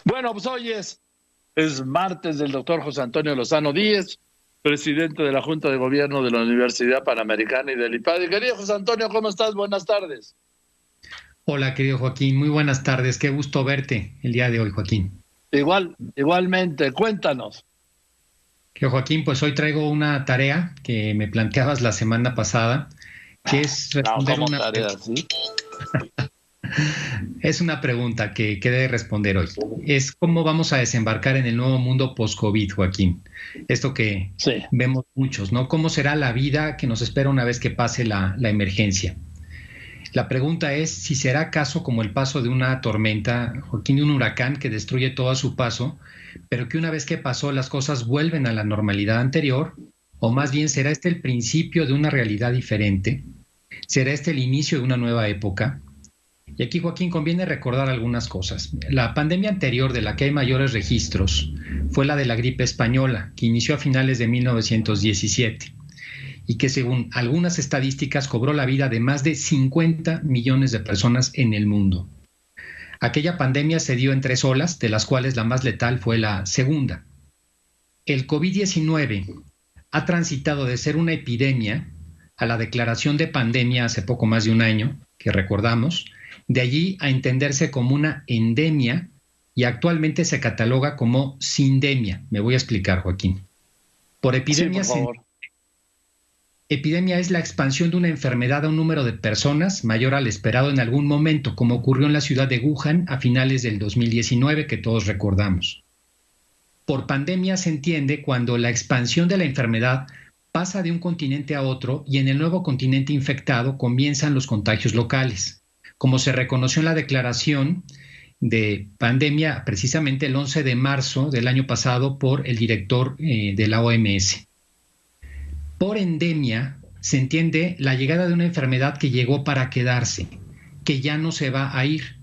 Bueno, pues hoy es martes del doctor José Antonio Lozano Díez, presidente de la Junta de Gobierno de la Universidad Panamericana y del IPADI. Querido José Antonio, ¿cómo estás? Buenas tardes. Hola, querido Joaquín, muy buenas tardes. Qué gusto verte el día de hoy, Joaquín. Igualmente, cuéntanos. Querido Joaquín, pues hoy traigo una tarea que me planteabas la semana pasada, que es responder como tarea, ¿sí? Es una pregunta que debe responder hoy. Es cómo vamos a desembarcar en el nuevo mundo post-COVID, Joaquín. Esto que Sí. vemos muchos, ¿no? ¿Cómo será la vida que nos espera una vez que pase la emergencia? La pregunta es si será acaso como el paso de una tormenta, Joaquín, de un huracán que destruye todo a su paso, pero que una vez que pasó las cosas vuelven a la normalidad anterior, o más bien será este el principio de una realidad diferente, será este el inicio de una nueva época. Y aquí, Joaquín, conviene recordar algunas cosas. La pandemia anterior de la que hay mayores registros fue la de la gripe española, que inició a finales de 1917 y que según algunas estadísticas cobró la vida de más de 50 millones de personas en el mundo. Aquella pandemia se dio en 3 olas, de las cuales la más letal fue la segunda. El COVID-19 ha transitado de ser una epidemia a la declaración de pandemia hace poco más de un año, que recordamos, de allí a entenderse como una endemia y actualmente se cataloga como sindemia. Me voy a explicar, Joaquín. Por epidemia, sí, por favor. Epidemia es la expansión de una enfermedad a un número de personas mayor al esperado en algún momento, como ocurrió en la ciudad de Wuhan a finales del 2019, que todos recordamos. Por pandemia se entiende cuando la expansión de la enfermedad pasa de un continente a otro y en el nuevo continente infectado comienzan los contagios locales, como se reconoció en la declaración de pandemia precisamente el 11 de marzo del año pasado por el director de la OMS. Por endemia se entiende la llegada de una enfermedad que llegó para quedarse, que ya no se va a ir.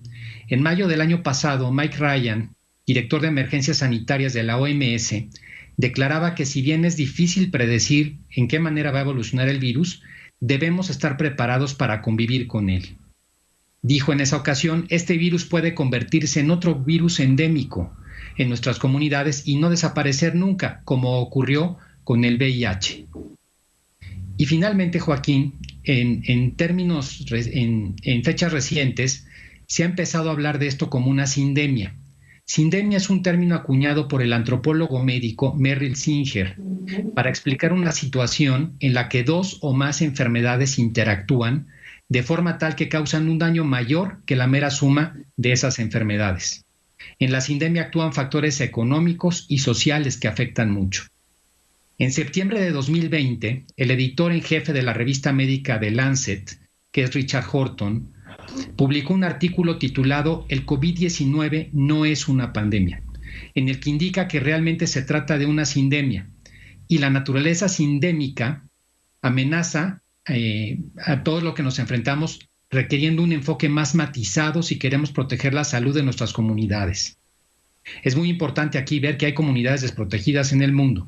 En mayo del año pasado, Mike Ryan, director de emergencias sanitarias de la OMS, declaraba que si bien es difícil predecir en qué manera va a evolucionar el virus, debemos estar preparados para convivir con él. Dijo en esa ocasión, este virus puede convertirse en otro virus endémico en nuestras comunidades y no desaparecer nunca, como ocurrió con el VIH. Y finalmente, Joaquín, en fechas recientes, se ha empezado a hablar de esto como una sindemia. Sindemia es un término acuñado por el antropólogo médico Merrill Singer para explicar una situación en la que 2 o más enfermedades interactúan de forma tal que causan un daño mayor que la mera suma de esas enfermedades. En la sindemia actúan factores económicos y sociales que afectan mucho. En septiembre de 2020, el editor en jefe de la revista médica The Lancet, que es Richard Horton, publicó un artículo titulado El COVID-19 no es una pandemia, en el que indica que realmente se trata de una sindemia y la naturaleza sindémica amenaza a todo lo que nos enfrentamos, requiriendo un enfoque más matizado si queremos proteger la salud de nuestras comunidades. Es muy importante aquí ver que hay comunidades desprotegidas en el mundo.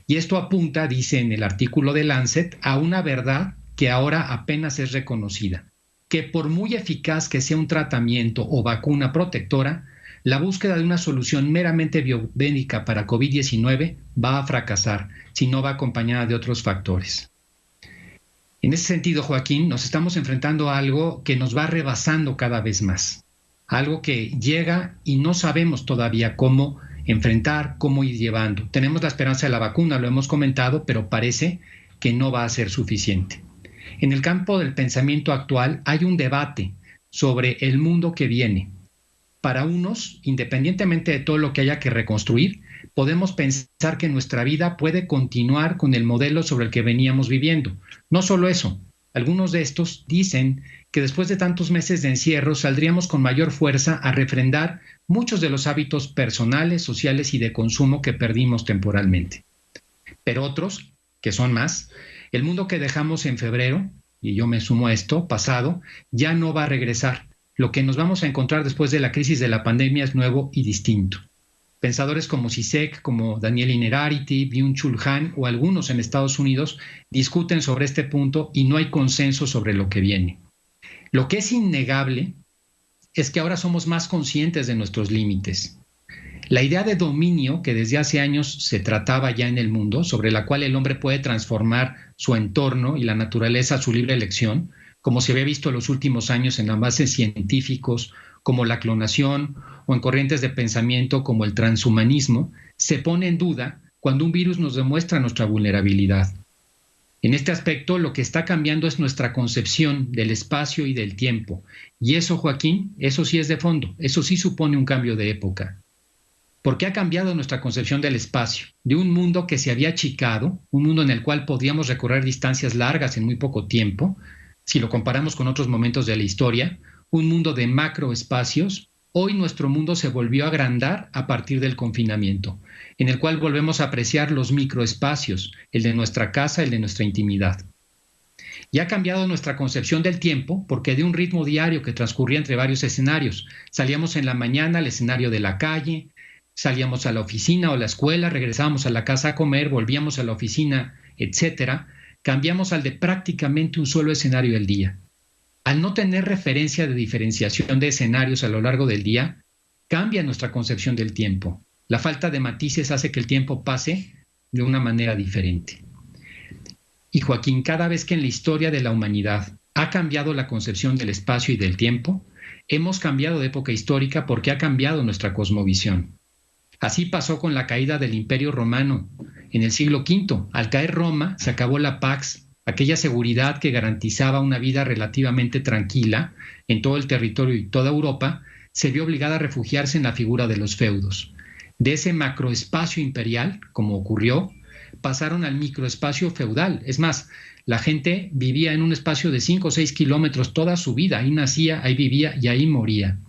Y esto apunta, dice en el artículo de Lancet, a una verdad que ahora apenas es reconocida, que por muy eficaz que sea un tratamiento o vacuna protectora, la búsqueda de una solución meramente biomédica para COVID-19 va a fracasar si no va acompañada de otros factores. En ese sentido, Joaquín, nos estamos enfrentando a algo que nos va rebasando cada vez más, algo que llega y no sabemos todavía cómo enfrentar, cómo ir llevando. Tenemos la esperanza de la vacuna, lo hemos comentado, pero parece que no va a ser suficiente. En el campo del pensamiento actual hay un debate sobre el mundo que viene. Para unos, independientemente de todo lo que haya que reconstruir, podemos pensar que nuestra vida puede continuar con el modelo sobre el que veníamos viviendo. No solo eso, algunos de estos dicen que después de tantos meses de encierro saldríamos con mayor fuerza a refrendar muchos de los hábitos personales, sociales y de consumo que perdimos temporalmente. Pero otros, que son más, el mundo que dejamos en febrero, y yo me sumo a esto, pasado, ya no va a regresar. Lo que nos vamos a encontrar después de la crisis de la pandemia es nuevo y distinto. Pensadores como Zizek, como Daniel Innerarity, Byung-Chul Han o algunos en Estados Unidos discuten sobre este punto y no hay consenso sobre lo que viene. Lo que es innegable es que ahora somos más conscientes de nuestros límites. La idea de dominio que desde hace años se trataba ya en el mundo, sobre la cual el hombre puede transformar su entorno y la naturaleza a su libre elección, como se había visto en los últimos años en avances científicos como la clonación o en corrientes de pensamiento como el transhumanismo, se pone en duda cuando un virus nos demuestra nuestra vulnerabilidad. En este aspecto, lo que está cambiando es nuestra concepción del espacio y del tiempo. Y eso, Joaquín, eso sí es de fondo, eso sí supone un cambio de época. Porque ha cambiado nuestra concepción del espacio, de un mundo que se había achicado, un mundo en el cual podíamos recorrer distancias largas en muy poco tiempo, si lo comparamos con otros momentos de la historia, un mundo de macroespacios. Hoy nuestro mundo se volvió a agrandar a partir del confinamiento, en el cual volvemos a apreciar los microespacios, el de nuestra casa, el de nuestra intimidad. Y ha cambiado nuestra concepción del tiempo porque de un ritmo diario que transcurría entre varios escenarios, salíamos en la mañana al escenario de la calle, salíamos a la oficina o la escuela, regresábamos a la casa a comer, volvíamos a la oficina, etcétera, cambiamos al de prácticamente un solo escenario del día. Al no tener referencia de diferenciación de escenarios a lo largo del día, cambia nuestra concepción del tiempo. La falta de matices hace que el tiempo pase de una manera diferente. Y Joaquín, cada vez que en la historia de la humanidad ha cambiado la concepción del espacio y del tiempo, hemos cambiado de época histórica porque ha cambiado nuestra cosmovisión. Así pasó con la caída del Imperio Romano en el siglo V. Al caer Roma, se acabó la Pax, aquella seguridad que garantizaba una vida relativamente tranquila en todo el territorio y toda Europa, se vio obligada a refugiarse en la figura de los feudos. De ese macroespacio imperial, como ocurrió, pasaron al microespacio feudal. Es más, la gente vivía en un espacio de 5 o 6 kilómetros toda su vida. Ahí nacía, ahí vivía y ahí moría.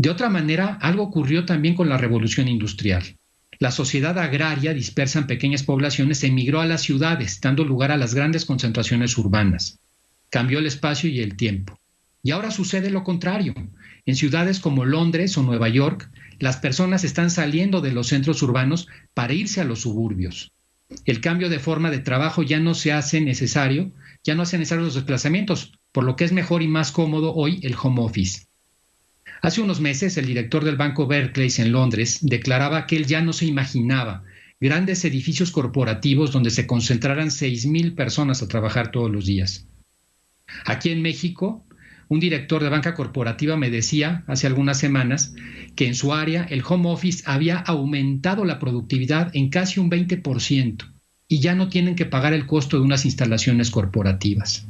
De otra manera, algo ocurrió también con la Revolución Industrial. La sociedad agraria, dispersa en pequeñas poblaciones, emigró a las ciudades, dando lugar a las grandes concentraciones urbanas. Cambió el espacio y el tiempo. Y ahora sucede lo contrario. En ciudades como Londres o Nueva York, las personas están saliendo de los centros urbanos para irse a los suburbios. El cambio de forma de trabajo ya no hace necesarios los desplazamientos, por lo que es mejor y más cómodo hoy el home office. Hace unos meses, el director del Banco Barclays en Londres declaraba que él ya no se imaginaba grandes edificios corporativos donde se concentraran 6,000 personas a trabajar todos los días. Aquí en México, un director de banca corporativa me decía hace algunas semanas que en su área el home office había aumentado la productividad en casi un 20% y ya no tienen que pagar el costo de unas instalaciones corporativas.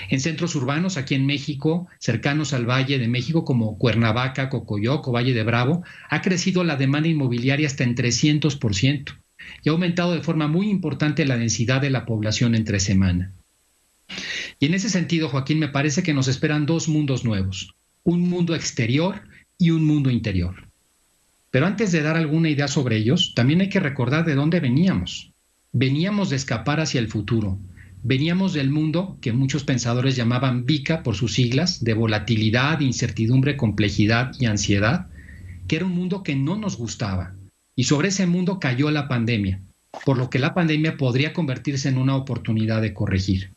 En centros urbanos, aquí en México, cercanos al Valle de México, como Cuernavaca, Cocoyoc o Valle de Bravo, ha crecido la demanda inmobiliaria hasta en 300% y ha aumentado de forma muy importante la densidad de la población entre semana. Y en ese sentido, Joaquín, me parece que nos esperan dos mundos nuevos, un mundo exterior y un mundo interior. Pero antes de dar alguna idea sobre ellos, también hay que recordar de dónde veníamos. Veníamos de escapar hacia el futuro. Veníamos del mundo que muchos pensadores llamaban VICA por sus siglas, de volatilidad, incertidumbre, complejidad y ansiedad, que era un mundo que no nos gustaba. Y sobre ese mundo cayó la pandemia, por lo que la pandemia podría convertirse en una oportunidad de corregir.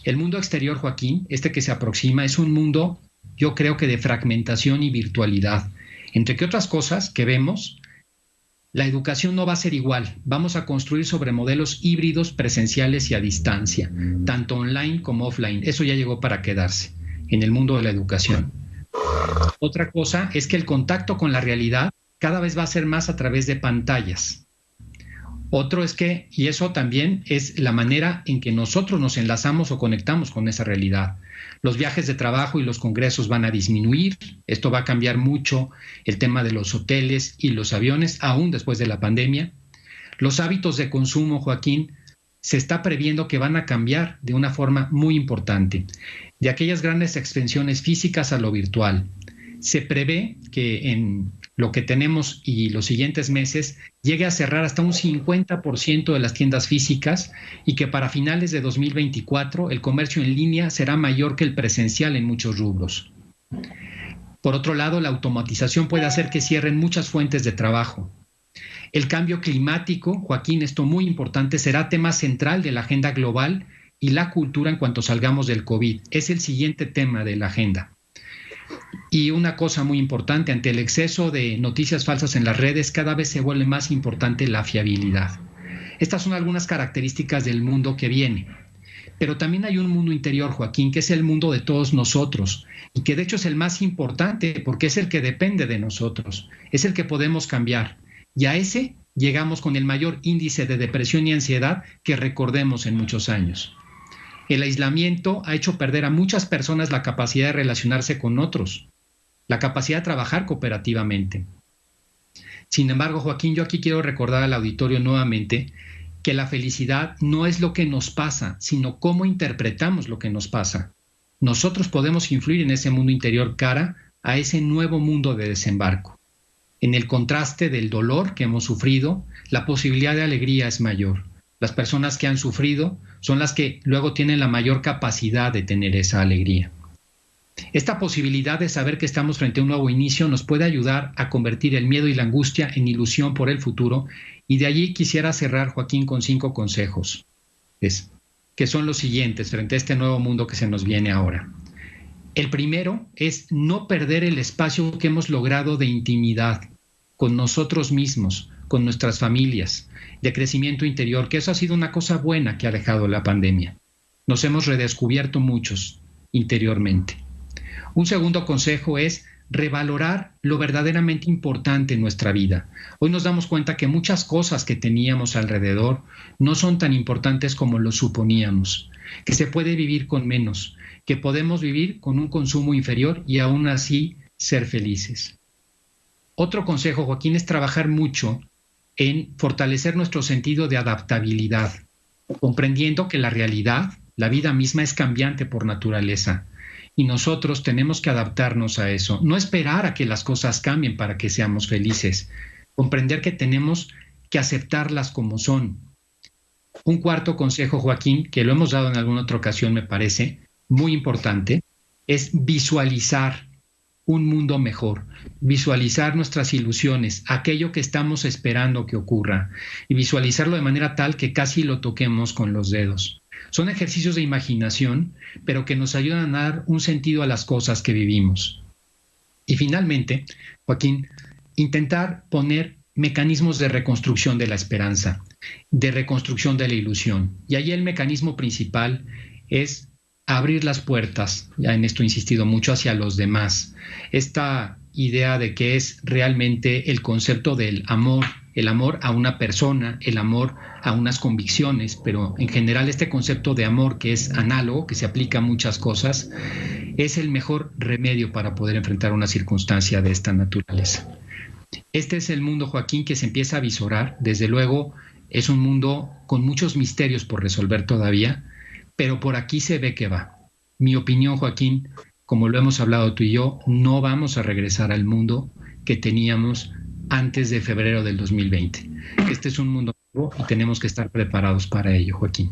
El mundo exterior, Joaquín, este que se aproxima, es un mundo, yo creo que de fragmentación y virtualidad. Entre que otras cosas que vemos, la educación no va a ser igual. Vamos a construir sobre modelos híbridos, presenciales y a distancia, tanto online como offline. Eso ya llegó para quedarse en el mundo de la educación. Otra cosa es que el contacto con la realidad cada vez va a ser más a través de pantallas. Otro es que, y eso también es la manera en que nosotros nos enlazamos o conectamos con esa realidad. Los viajes de trabajo y los congresos van a disminuir. Esto va a cambiar mucho el tema de los hoteles y los aviones, aún después de la pandemia. Los hábitos de consumo, Joaquín, se está previendo que van a cambiar de una forma muy importante. De aquellas grandes extensiones físicas a lo virtual. Se prevé que en lo que tenemos y los siguientes meses llegue a cerrar hasta un 50% de las tiendas físicas y que para finales de 2024 el comercio en línea será mayor que el presencial en muchos rubros. Por otro lado, la automatización puede hacer que cierren muchas fuentes de trabajo. El cambio climático, Joaquín, esto muy importante, será tema central de la agenda global y la cultura en cuanto salgamos del COVID. Es el siguiente tema de la agenda. Y una cosa muy importante, ante el exceso de noticias falsas en las redes, cada vez se vuelve más importante la fiabilidad. Estas son algunas características del mundo que viene. Pero también hay un mundo interior, Joaquín, que es el mundo de todos nosotros y que de hecho es el más importante porque es el que depende de nosotros, es el que podemos cambiar. Y a ese llegamos con el mayor índice de depresión y ansiedad que recordemos en muchos años. El aislamiento ha hecho perder a muchas personas la capacidad de relacionarse con otros, la capacidad de trabajar cooperativamente. Sin embargo, Joaquín, yo aquí quiero recordar al auditorio nuevamente que la felicidad no es lo que nos pasa, sino cómo interpretamos lo que nos pasa. Nosotros podemos influir en ese mundo interior cara a ese nuevo mundo de desembarco. En el contraste del dolor que hemos sufrido, la posibilidad de alegría es mayor. Las personas que han sufrido son las que luego tienen la mayor capacidad de tener esa alegría. Esta posibilidad de saber que estamos frente a un nuevo inicio nos puede ayudar a convertir el miedo y la angustia en ilusión por el futuro, y de allí quisiera cerrar, Joaquín, con 5 consejos, que son los siguientes frente a este nuevo mundo que se nos viene ahora. El primero es no perder el espacio que hemos logrado de intimidad con nosotros mismos, con nuestras familias, de crecimiento interior, que eso ha sido una cosa buena que ha dejado la pandemia. Nos hemos redescubierto muchos interiormente. Un segundo consejo es revalorar lo verdaderamente importante en nuestra vida. Hoy nos damos cuenta que muchas cosas que teníamos alrededor no son tan importantes como lo suponíamos, que se puede vivir con menos, que podemos vivir con un consumo inferior y aún así ser felices. Otro consejo, Joaquín, es trabajar mucho en fortalecer nuestro sentido de adaptabilidad, comprendiendo que la realidad, la vida misma, es cambiante por naturaleza. Y nosotros tenemos que adaptarnos a eso, no esperar a que las cosas cambien para que seamos felices, comprender que tenemos que aceptarlas como son. Un cuarto consejo, Joaquín, que lo hemos dado en alguna otra ocasión, me parece muy importante, es visualizar un mundo mejor, visualizar nuestras ilusiones, aquello que estamos esperando que ocurra, y visualizarlo de manera tal que casi lo toquemos con los dedos. Son ejercicios de imaginación, pero que nos ayudan a dar un sentido a las cosas que vivimos. Y finalmente, Joaquín, intentar poner mecanismos de reconstrucción de la esperanza, de reconstrucción de la ilusión. Y ahí el mecanismo principal es abrir las puertas, ya en esto he insistido mucho, hacia los demás. Esta idea de que es realmente el concepto del amor, el amor a una persona, el amor a unas convicciones, pero en general este concepto de amor que es análogo, que se aplica a muchas cosas, es el mejor remedio para poder enfrentar una circunstancia de esta naturaleza. Este es el mundo, Joaquín, que se empieza a visorar. Desde luego es un mundo con muchos misterios por resolver todavía, pero por aquí se ve que va. Mi opinión, Joaquín, como lo hemos hablado tú y yo, no vamos a regresar al mundo que teníamos antes de febrero del 2020. Este es un mundo nuevo y tenemos que estar preparados para ello, Joaquín.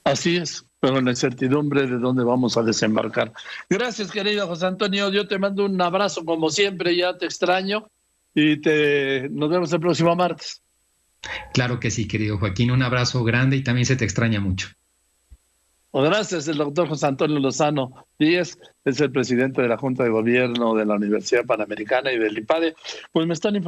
Así es, pero en la incertidumbre de dónde vamos a desembarcar. Gracias, querido José Antonio. Yo te mando un abrazo como siempre, ya te extraño y nos vemos el próximo martes. Claro que sí, querido Joaquín. Un abrazo grande y también se te extraña mucho. Gracias, el doctor José Antonio Lozano Díez es el presidente de la Junta de Gobierno de la Universidad Panamericana y del IPADE. Pues me están informando.